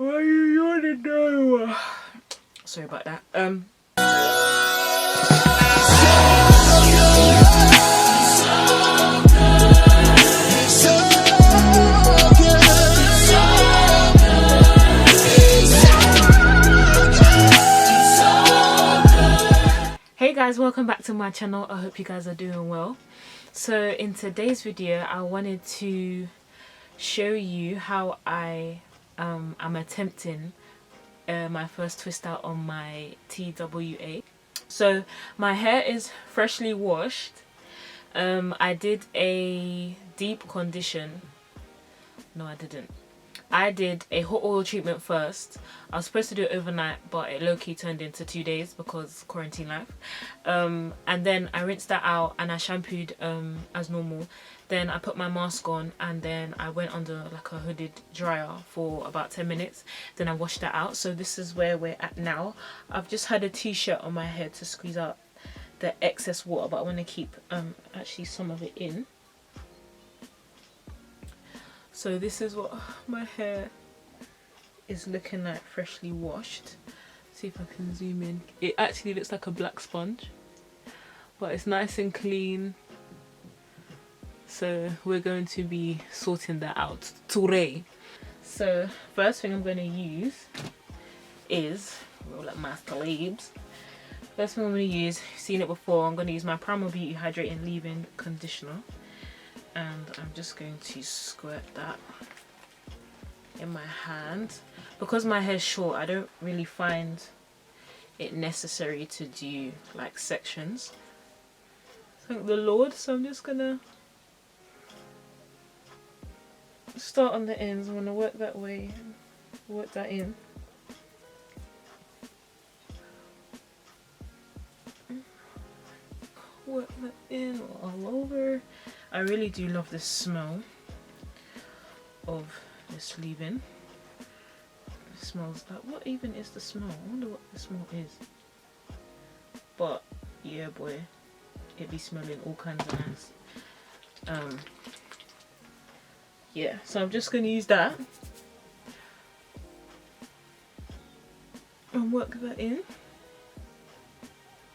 Why you wanna know? Sorry about that. Hey guys, welcome back to my channel. I hope you guys are doing well. So in today's video I wanted to show you how I'm attempting my first twist out on my TWA. So my hair is freshly washed. I did a deep condition. No, I didn't. I did a hot oil treatment first. I was supposed to do it overnight, but it low-key turned into 2 days because quarantine life. And then I rinsed that out and I shampooed as normal. Then I put my mask on and then I went under like a hooded dryer for about 10 minutes. Then I washed that out. So this is where we're at now. I've just had a t-shirt on my head to squeeze out the excess water, but I want to keep actually some of it in. So this is what my hair is looking like, freshly washed. See if I can zoom in. It actually looks like a black sponge, but it's nice and clean. So we're going to be sorting that out today. So first thing I'm going to use is, roll up my sleeves. First thing I'm going to use, you've seen it before, I'm going to use my Primal Beauty Hydrating Leave-In Conditioner. And I'm just going to squirt that in my hand. Because my hair's short, I don't really find it necessary to do like sections, thank the Lord. So I'm just gonna start on the ends. I'm gonna work that way, work that in. Work that in all over. I really do love the smell of this leave-in. It smells like, what even is the smell? I wonder what the smell is. But yeah boy, it be smelling all kinds of nice. Yeah, so I'm just gonna use that and work that in.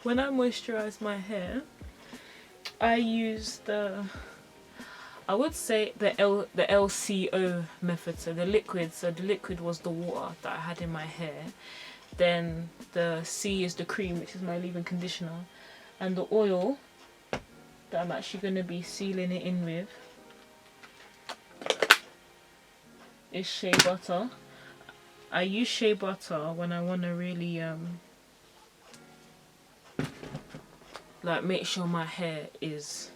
When I moisturize my hair, I use I would say the LCO method, so the liquid. So the liquid was the water that I had in my hair. Then the C is the cream, which is my leave-in conditioner. And the oil that I'm actually going to be sealing it in with is shea butter. I use shea butter when I want to really like make sure my hair is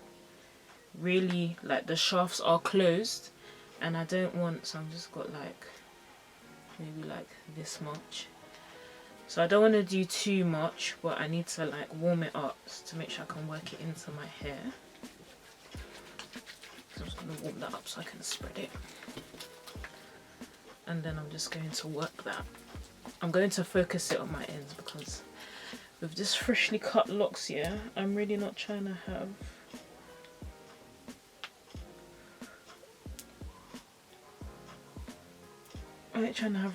really like the shafts are closed, and I don't want, so I'm just got like maybe like this much. So I don't want to do too much, but I need to like warm it up to make sure I can work it into my hair. So I'm just going to warm that up so I can spread it, and then I'm just going to work that. I'm going to focus it on my ends because with this freshly cut locks here, I'm really not trying to have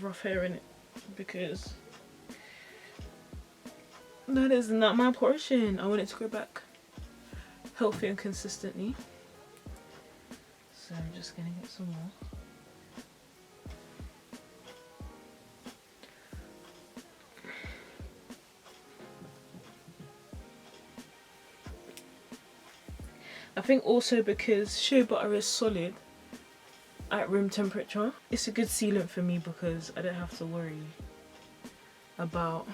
rough hair in it, because that is not my portion. I want it to grow back healthy and consistently. So I'm just gonna get some more. I think also because shea butter is solid at room temperature, it's a good sealant for me because I don't have to worry about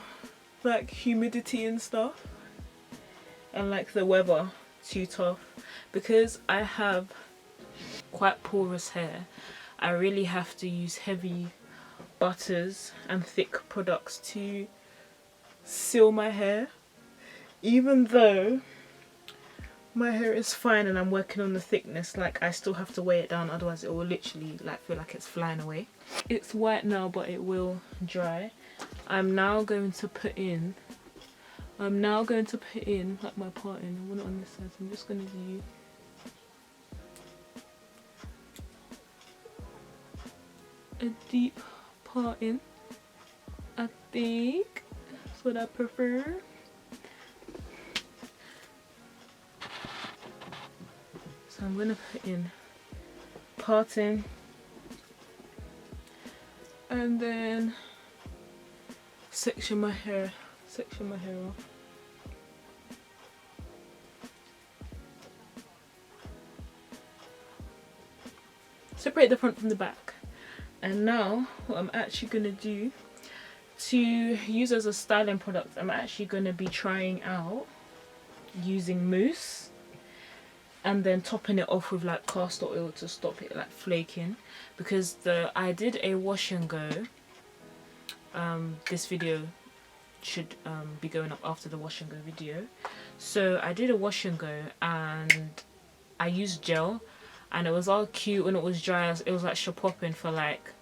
like humidity and stuff and like the weather too tough. Because I have quite porous hair, I really have to use heavy butters and thick products to seal my hair, even though my hair is fine and I'm working on the thickness. Like, I still have to weigh it down, otherwise it will literally like feel like it's flying away. It's white now, but it will dry. I'm now going to put in like my parting. I want it on this side, so I'm just going to do a deep parting, I think. That's what I prefer. So I'm gonna put in parting, and then section my hair off. Separate the front from the back. And now what I'm actually gonna do to use as a styling product, I'm actually gonna be trying out using mousse and then topping it off with like castor oil to stop it like flaking, because I did a wash and go. This video should be going up after the wash and go video. So I did a wash and go and I used gel, and it was all cute when it was dry. It was like popping for like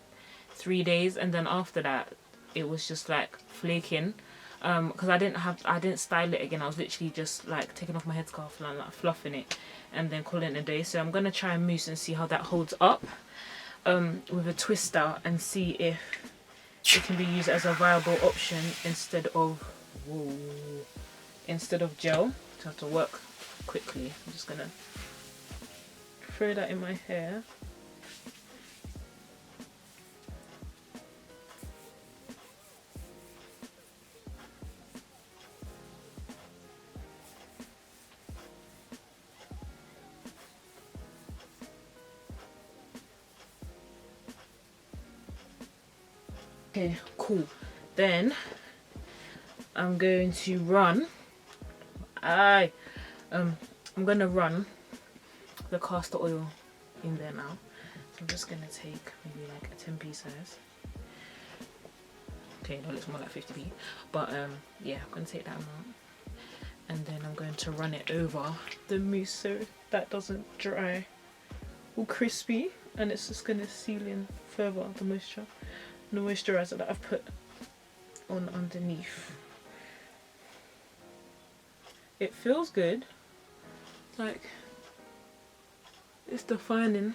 3 days, and then after that it was just like flaking, because I didn't style it again. I was literally just like taking off my headscarf and like fluffing it and then calling it a day. So I'm gonna try a mousse and see how that holds up with a twister, and see if it can be used as a viable option instead of gel. To have to work quickly. I'm just gonna throw that in my hair. Okay, cool. Then I'm going to run. I'm gonna run the castor oil in there now. So I'm just gonna take maybe like a 10p size. Okay, no, it looks more like 50p. But yeah, I'm gonna take that amount. And then I'm going to run it over the mousse so that doesn't dry all crispy, and it's just gonna seal in further the moisturizer that I've put on underneath. It feels good, like it's defining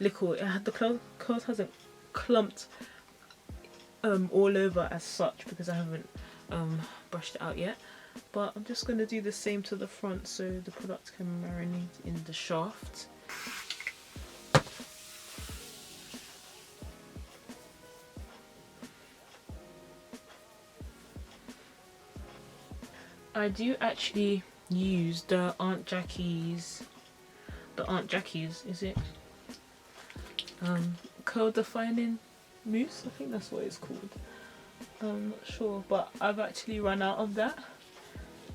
liquid. The clothes hasn't clumped all over as such because I haven't brushed it out yet, but I'm just going to do the same to the front so the product can marinate in the shaft. I do actually use the Aunt Jackie's, is it? Curl defining mousse, I think that's what it's called. I'm not sure, but I've actually run out of that.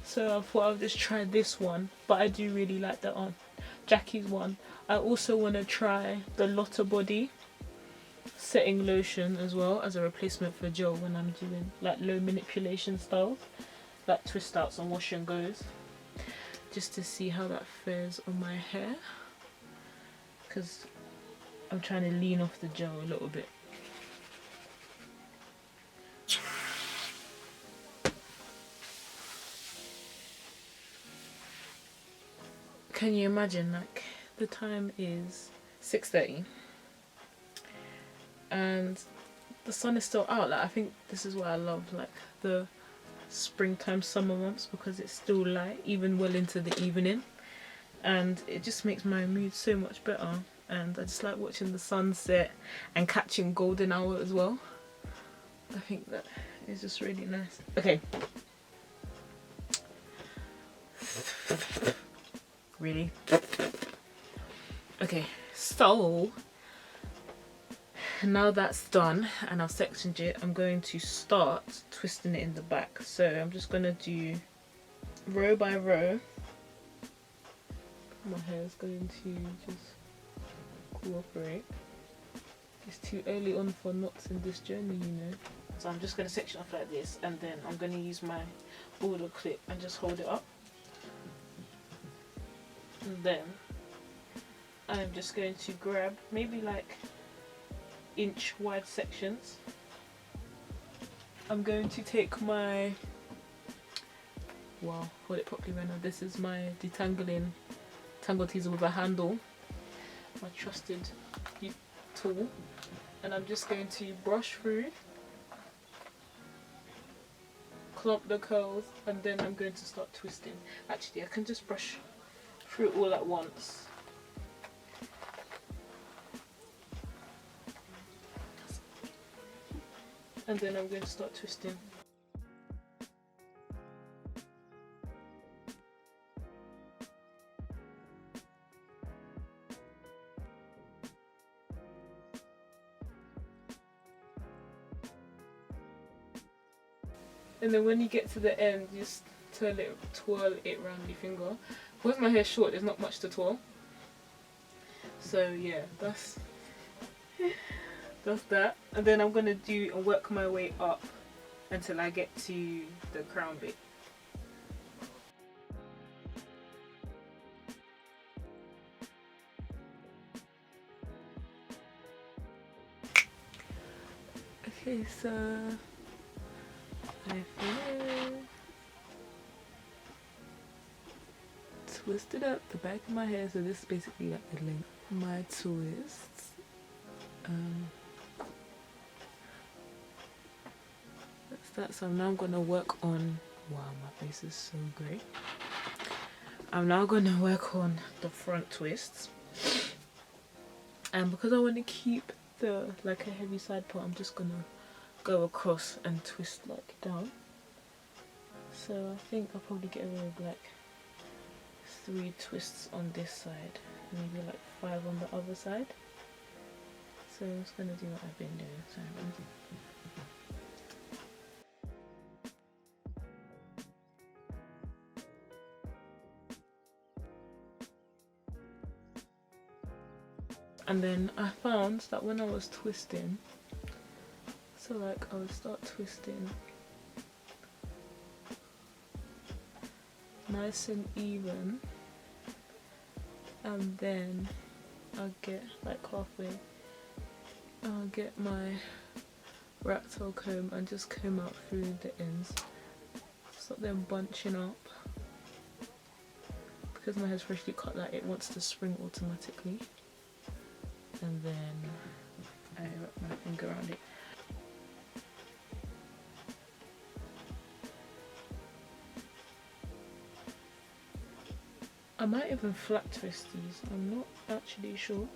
So I thought I'll just try this one, but I do really like the Aunt Jackie's one. I also want to try the Lotta Body setting lotion as well as a replacement for gel when I'm doing like low manipulation styles, like twist outs and wash and goes, just to see how that fares on my hair, because I'm trying to lean off the gel a little bit. Can you imagine, like, the time is 6:30 and the sun is still out? Like, I think this is why I love like the springtime summer months, because it's still light even well into the evening, and it just makes my mood so much better. And I just like watching the sunset and catching golden hour as well. I think that is just really nice. Okay. Really? Okay, so now that's done and I've sectioned it, I'm going to start twisting it in the back. So I'm just going to do row by row. My hair is going to just cooperate. It's too early on for knots in this journey, you know. So I'm just going to section off like this, and then I'm going to use my border clip and just hold it up. And then I'm just going to grab maybe like inch wide sections. I'm going to take my, wow, hold it properly right now. This is my detangling tangle teaser with a handle, my trusted tool. and I'm just going to brush through, clump the curls, and then I'm going to start twisting. Actually, I can just brush through it all at once. And then I'm going to start twisting. And then when you get to the end, you just twirl it around your finger. With my hair short, there's not much to twirl. So yeah, that's that. And then I'm gonna do and work my way up until I get to the crown bit. Okay, so I finished. Twisted up the back of my hair, so this is basically like the length of my twists. That's that. So now I'm gonna work on. Wow, my face is so grey. I'm now gonna work on the front twists, and because I want to keep the like a heavy side part, I'm just gonna go across and twist like down. So I think I'll probably get away with like 3 twists on this side, maybe like 5 on the other side. So I'm just gonna do what I've been doing. So and then I found that when I was twisting, so like I would start twisting nice and even, and then I'll get like halfway, I'll get my rat tail comb and just comb out through the ends, stop them bunching up. Because my hair's freshly cut, like it wants to spring automatically, and then I wrap my finger around it. I might even flat twist these, I'm not actually sure.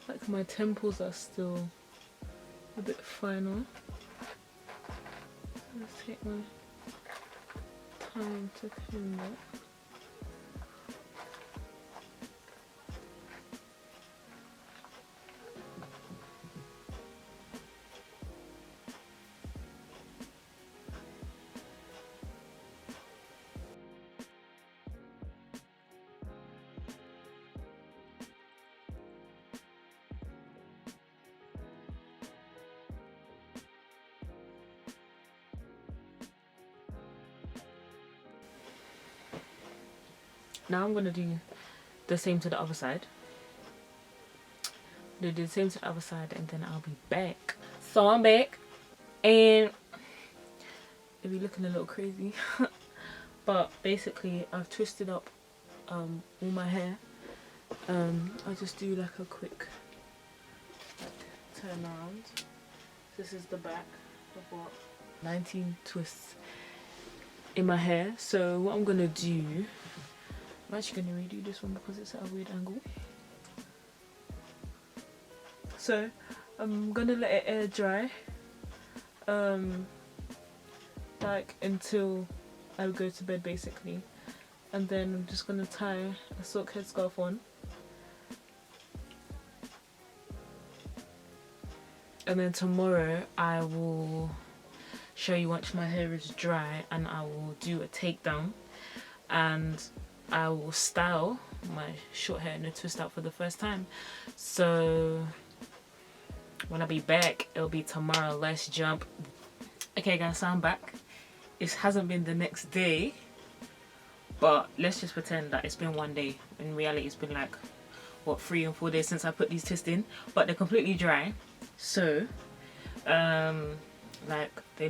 Like my temples are still a bit finer. Let's take my time to comb that. Now I'm going to do the same to the other side. Do the same to the other side, and then I'll be back. So I'm back, and it'll be looking a little crazy. But basically I've twisted up all my hair. I'll just do like a quick turn around. This is the back. I've got 19 twists in my hair. So what I'm gonna do, I'm actually gonna redo this one because it's at a weird angle. So I'm gonna let it air dry, like until I go to bed basically, and then I'm just gonna tie a silk headscarf on, and then tomorrow I will show you once my hair is dry, and I will do a takedown and I will style my short hair no twist out for the first time. So when I be back, it'll be tomorrow. Let's jump. Okay guys, so I'm back. It hasn't been the next day, but let's just pretend that it's been one day. In reality, it's been like what, 3 or 4 days since I put these twists in, but they're completely dry. So like they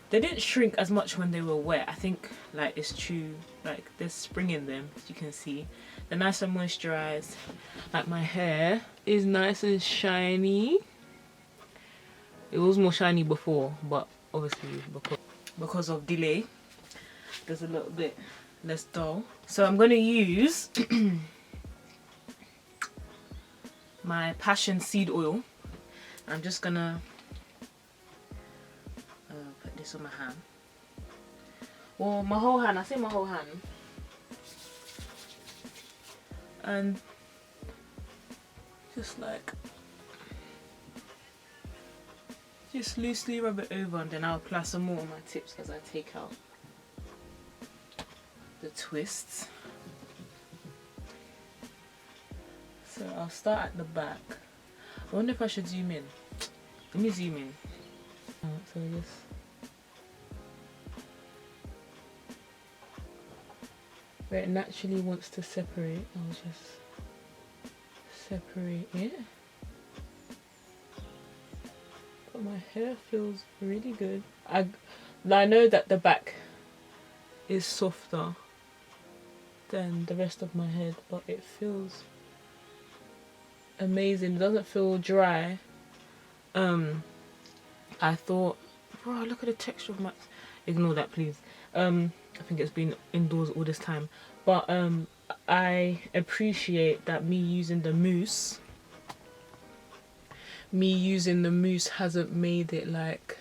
didn't shrink as much when they were wet. I think like it's true, like there's spring in them, as you can see. They're nice and moisturized. Like my hair is nice and shiny. It was more shiny before, but obviously because of delay, there's a little bit less dull. So I'm gonna use my passion seed oil. I'm just gonna put this on my hand. Well, my whole hand. I say my whole hand. And just like, just loosely rub it over, and then I'll apply some more on my tips as I take out the twists. So I'll start at the back. I wonder if I should zoom in. Let me zoom in. So just where it naturally wants to separate, I'll just separate it. But my hair feels really good. I know that the back is softer than the rest of my head, but it feels amazing. It doesn't feel dry. I thought, bro, look at the texture of my, ignore that please. I think it's been indoors all this time, but I appreciate that me using the mousse hasn't made it like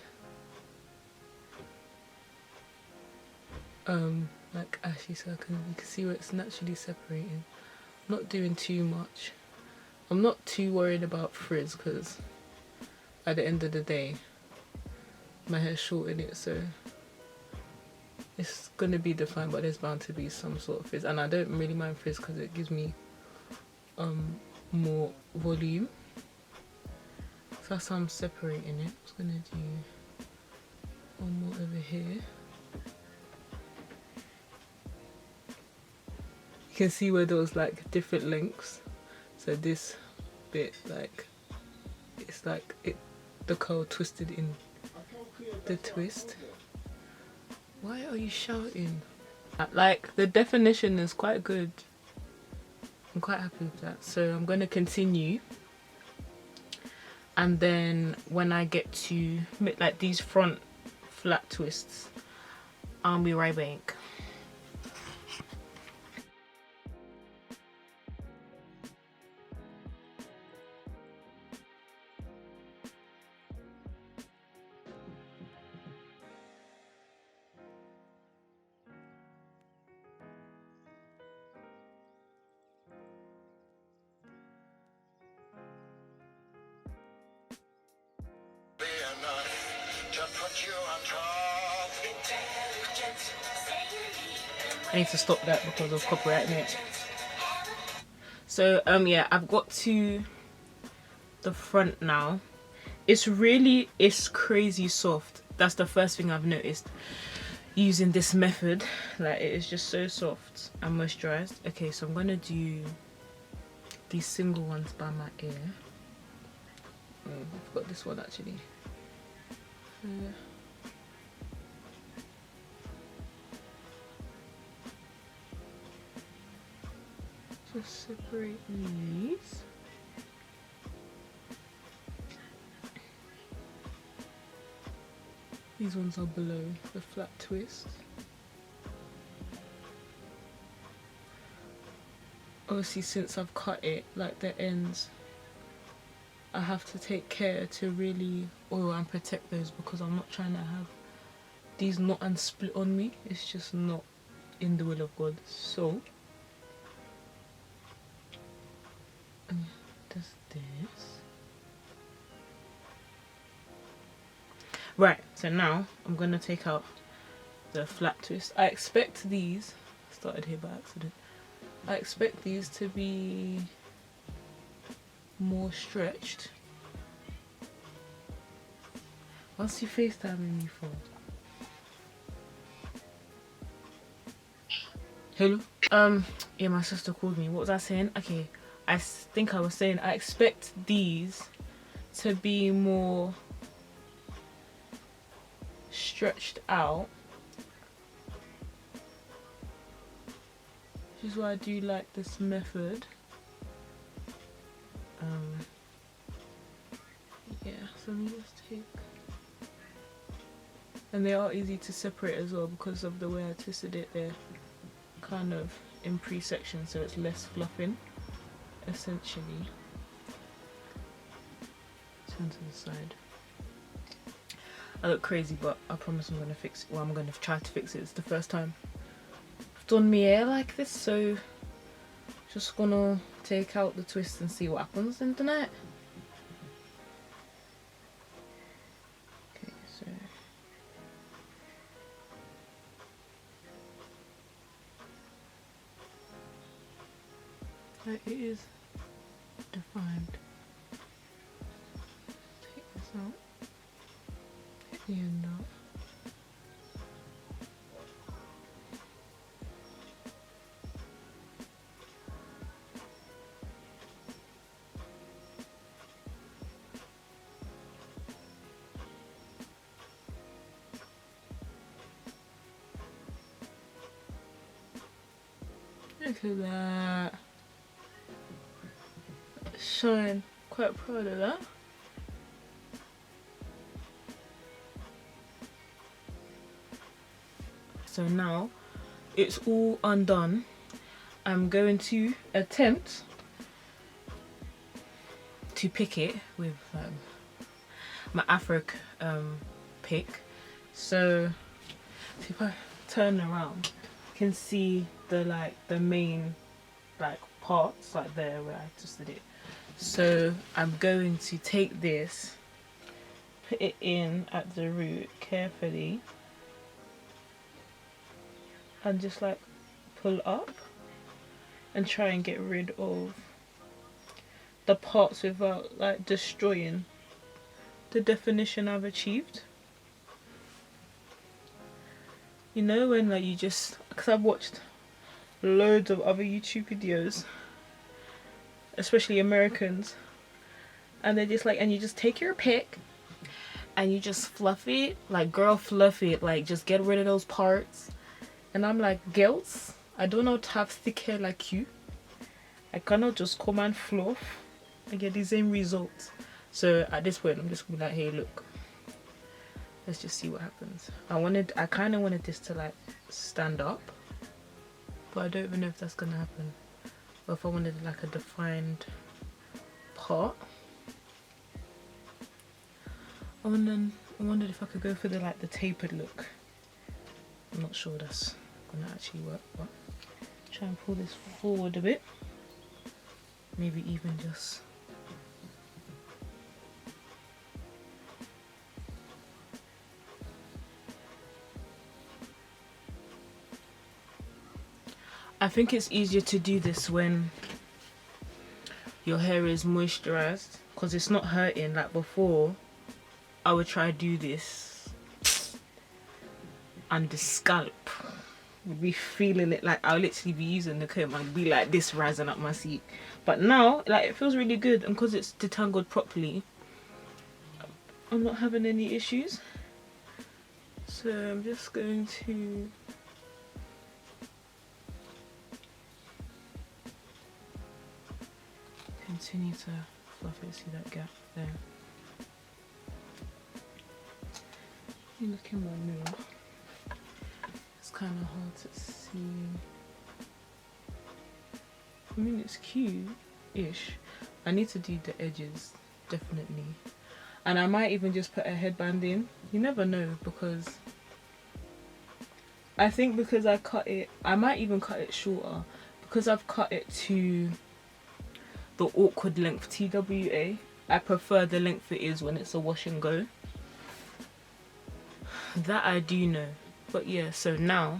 ashy, so you can see where it's naturally separating. I'm not doing too much. I'm not too worried about frizz because at the end of the day my hair's short in it, so it's gonna be defined, but there's bound to be some sort of frizz, and I don't really mind frizz because it gives me more volume. So that's how I'm separating it. I'm just gonna do one more over here. You can see where there was like different lengths. So this bit, like, it's like the curl twisted in the twist. Why are you shouting? Like, the definition is quite good. I'm quite happy with that. So I'm going to continue. And then when I get to make like these front flat twists, I'll be right back. I need to stop that because of copyright, innit? So yeah, I've got to the front now. It's crazy soft. That's the first thing I've noticed using this method. Like, it is just so soft and moisturized. Okay, so I'm gonna do these single ones by my ear. I've got this one actually. Just separate these. These ones are below the flat twist. Obviously, since I've cut it, like the ends, I have to take care to really oil and protect those because I'm not trying to have these knot and split on me. It's just not in the will of God. So does this. Right, so now I'm gonna take out the flat twist. I expect these, started here by accident. I expect these to be more stretched. What's you FaceTiming me for? Hello? Yeah, my sister called me. What was I saying? Okay, I think I was saying I expect these to be more stretched out, which is why I do like this method. Yeah, so let me just take, and they are easy to separate as well because of the way I twisted it. They're kind of in pre-section, so it's less fluffing essentially. Turn to the side. I look crazy, but I promise I'm gonna fix it. Well, I'm gonna try to fix it. It's the first time I've done my hair like this, so just gonna take out the twist and see what happens in the night. Okay, so it is defined. Take this out. Take the end out. Look at that. Shine. Quite proud of that. So now it's all undone. I'm going to attempt to pick it with my Afro pick. So if I turn around, you can see the main parts there where I twisted it. So I'm going to take this, put it in at the root carefully, and just pull up and try and get rid of the parts without destroying the definition I've achieved. You know when you just, because I've watched loads of other YouTube videos, especially Americans, and they're just and you just take your pick and you just fluff it, girl, fluff it, just get rid of those parts. And I'm like, girls, I do not have thick hair like you. I cannot just come and fluff and get the same results. So at this point I'm just gonna be like, hey, look, let's just see what happens. I kind of wanted this to stand up, but I don't even know if that's gonna happen. Or if I wanted a defined part. I wondered if I could go for the tapered look. I'm not sure that's gonna actually work, but try and pull this forward a bit. Maybe even just I think it's easier to do this when your hair is moisturized, because it's not hurting. Before, I would try to do this and the scalp would be feeling it. I'll literally be using the comb and be like this, rising up my seat. But now it feels really good, and because it's detangled properly, I'm not having any issues. So I'm just going to continue to fluff it. See that gap there? You look in my mirror, it's kind of hard to see. I mean, it's cute-ish. I need to do the edges, definitely. And I might even just put a headband in. You never know, because I think because I cut it, I might even cut it shorter, because I've cut it to the awkward length TWA. I prefer the length it is when it's a wash and go. That I do know. But yeah, so now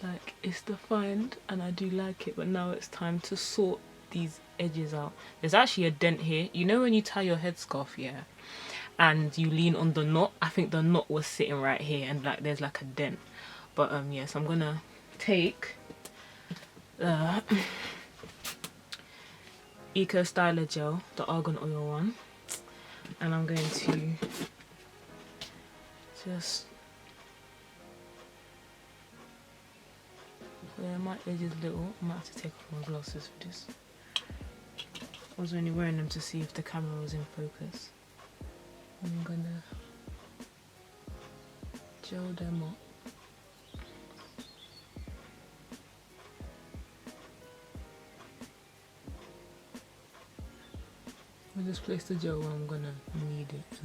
Like, it's defined and I do like it, but now it's time to sort these edges out. There's actually a dent here. You know when you tie your headscarf, yeah, and you lean on the knot? I think the knot was sitting right here and like there's like a dent. But yes, I'm gonna take Eco Styler Gel, the argan oil one, and I'm going to just, yeah, my edge is little. I might have to take off my glasses for this. I was only wearing them to see if the camera was in focus. I'm gonna gel them up. I'll just place the gel where I'm gonna need it,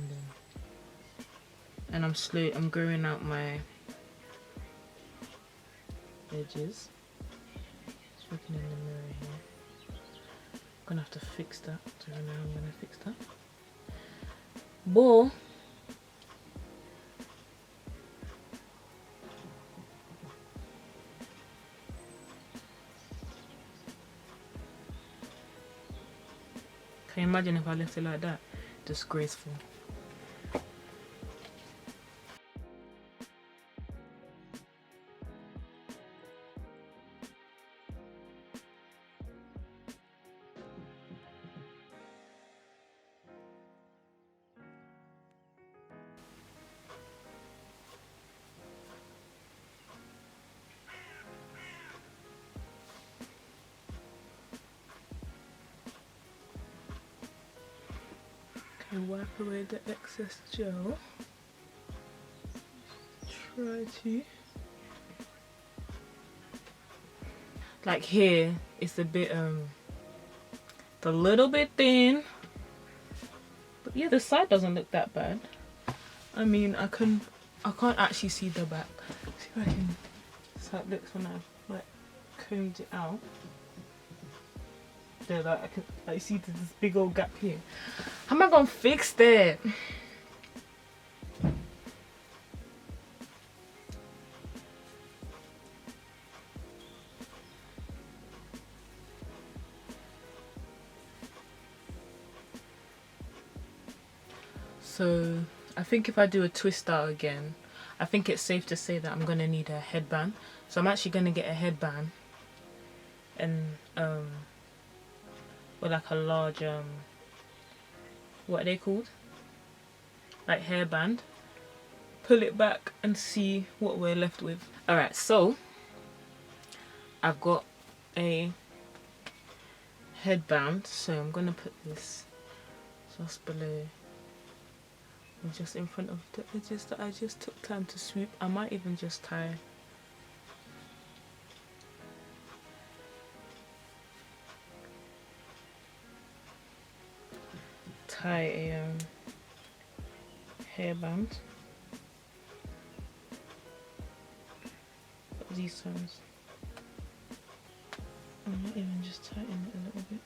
and I'm growing out my edges. Just looking in the mirror here. I'm gonna have to fix that. I don't know how I'm gonna fix that. But can you imagine if I left it like that? Disgraceful. Okay, wipe away the excess gel. Try to. Like here, it's a bit it's a little bit thin. But yeah, the side doesn't look that bad. I mean, I can't actually see the back. See if I can. That's how it looks when I like combed it out. There, like I can, like, see this big old gap here. How am I gonna fix that? So I think if I do a twist out again, I think it's safe to say that I'm gonna need a headband. So I'm actually gonna get a headband and with like a large what are they called? Like hairband. Pull it back and see what we're left with. Alright, so I've got a headband, so I'm gonna put this just below, just in front of the edges that I just took time to swoop. I might even just tie a hairband. But these times I might even just tighten it a little bit.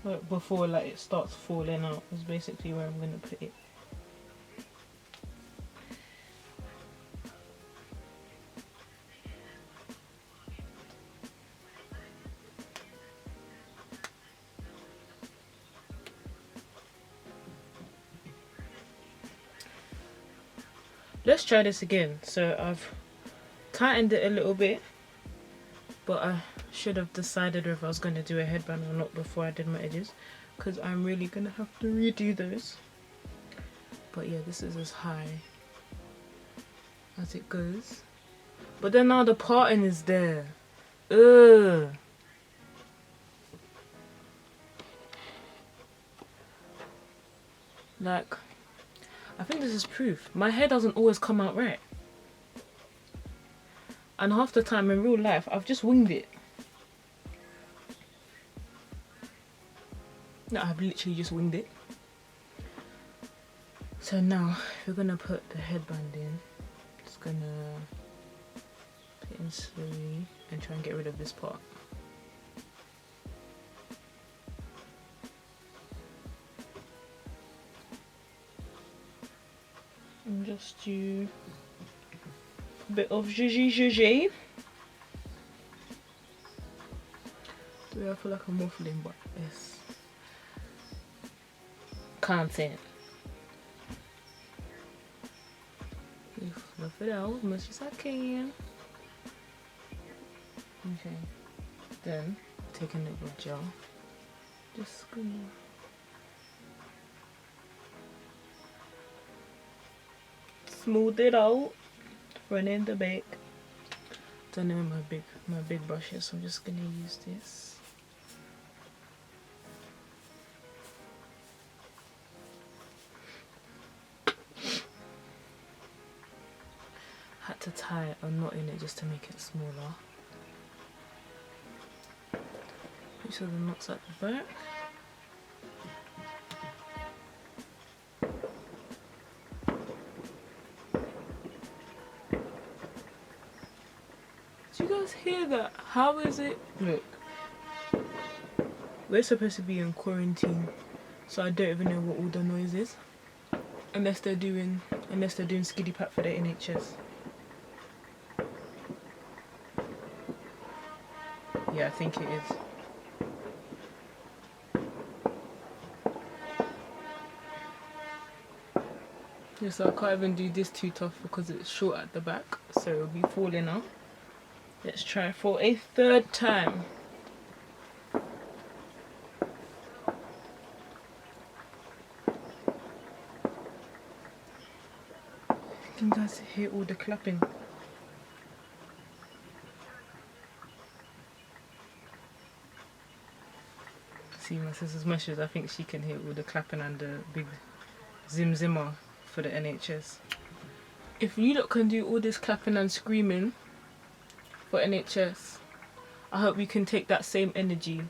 But before like it starts falling out is basically where I'm gonna put it. Let's try this again. So I've tightened it a little bit, but I should have decided if I was going to do a headband or not before I did my edges, because I'm really going to have to redo those. But yeah, this is as high as it goes. But then now the parting is there. Ugh. Like, I think this is proof. My hair doesn't always come out right. And half the time in real life, I've just winged it. No, I've literally just winged it. So now, we're gonna put the headband in. Just gonna put it in slowly and try and get rid of this part. And just do a bit of zhuzhi. I feel like I'm waffling, but it's content. You fluff it out as much as I can. Okay, then take a little gel. Just gonna smooth it out, run in the back. Don't know my big brushes, so I'm just gonna use this. Had to tie a knot in it just to make it smaller. Make sure the knot's at the back. Do you guys hear that? How is it? Look, we're supposed to be in quarantine, so I don't even know what all the noise is, unless they're doing skiddy pat for the NHS. Yeah, I think it is. Yeah, so I can't even do this too tough because it's short at the back, so it'll be falling out. Let's try for a third time. Can you guys hear all the clapping? See, my sister's meshes, I think she can hear all the clapping and the big zimmer for the NHS. If you lot can do all this clapping and screaming for NHS, I hope we can take that same energy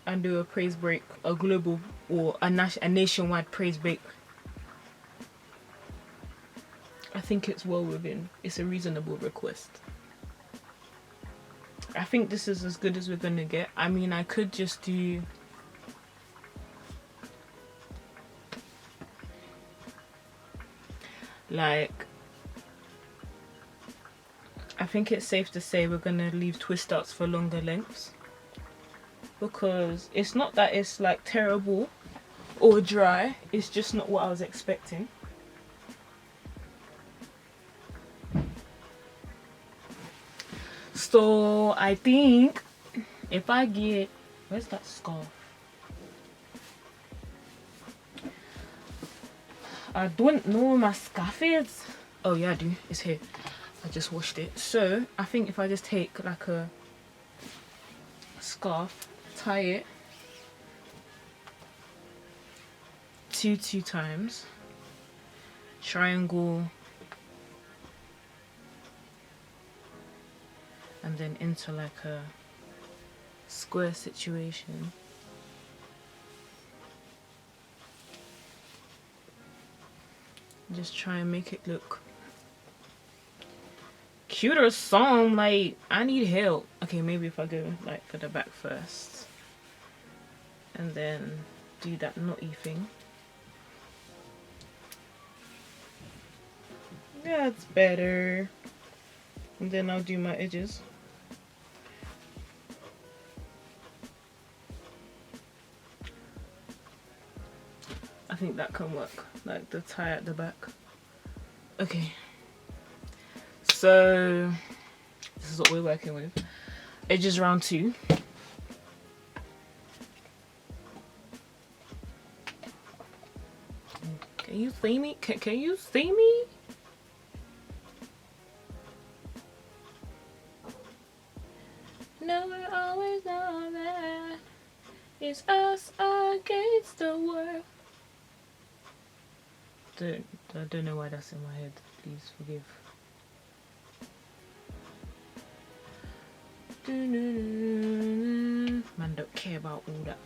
and do a praise break, a global or a nationwide praise break. I think it's well within. It's a reasonable request. I think this is as good as we're gonna get. I mean, I could just do like, I think it's safe to say we're gonna leave twist outs for longer lengths, because it's not that it's like terrible or dry, it's just not what I was expecting. So I think if I get, where's that scarf? I don't know where my scarf is. Oh yeah, I do. It's here. I just washed it. So I think if I just take like a scarf, tie it two times, triangle, and then into like a square situation. Just try and make it look cuter song. Like, I need help. Okay, maybe if I go like for the back first and then do that knotty thing. That's better. And then I'll do my edges. I think that can work, like the tie at the back. Okay, so this is what we're working with. Edges round 2. Can you see me? Can you see me? No, we're always know that it's us against the world. I don't know why that's in my head. Please forgive. Man don't care about all that.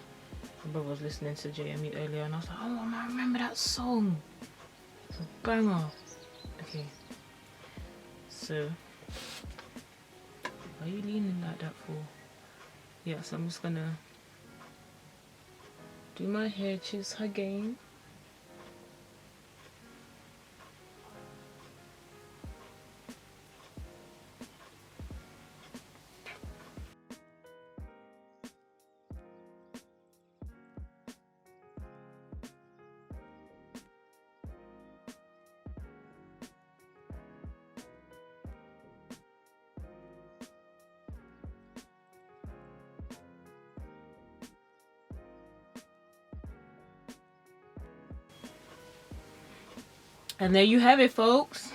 My brother was listening to JME earlier and I was like, oh man, I remember that song. It's a banger. Okay. So, why are you leaning like that for? Yeah, so I'm just gonna do my hair, choose her game. And there you have it, folks.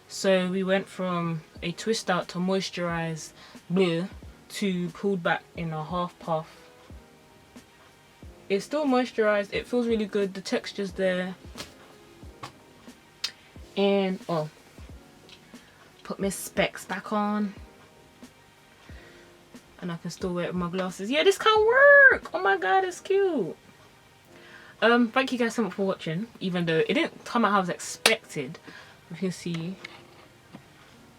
So we went from a twist out to moisturised blue to pulled back in a half puff. It's still moisturised, it feels really good, the texture's there. And oh, put my specs back on. And I can still wear it with my glasses. Yeah, this can work! Oh my god, it's cute. Thank you guys so much for watching, even though it didn't come out how I was expected. You can see.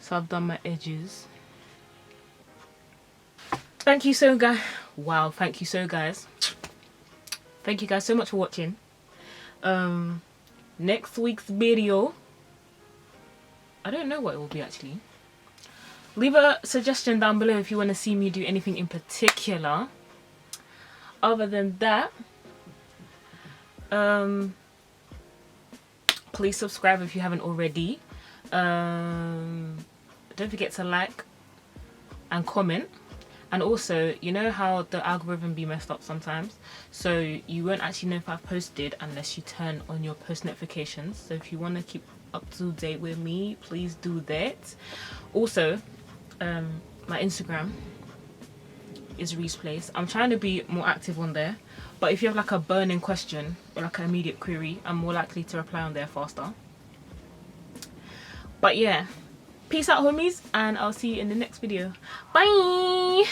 So I've done my edges. Thank you so guys. Wow, thank you so guys. Thank you guys so much for watching. Next week's video, I don't know what it will be actually. Leave a suggestion down below if you want to see me do anything in particular. Other than that, please subscribe if you haven't already. Don't forget to like and comment. And also, you know how the algorithm be messed up sometimes, so you won't actually know if I've posted unless you turn on your post notifications. So if you want to keep up to date with me, please do that. Also, my Instagram is ris.place. I'm trying to be more active on there, but if you have like a burning question or like an immediate query, I'm more likely to reply on there faster. But yeah, peace out homies, and I'll see you in the next video. Bye.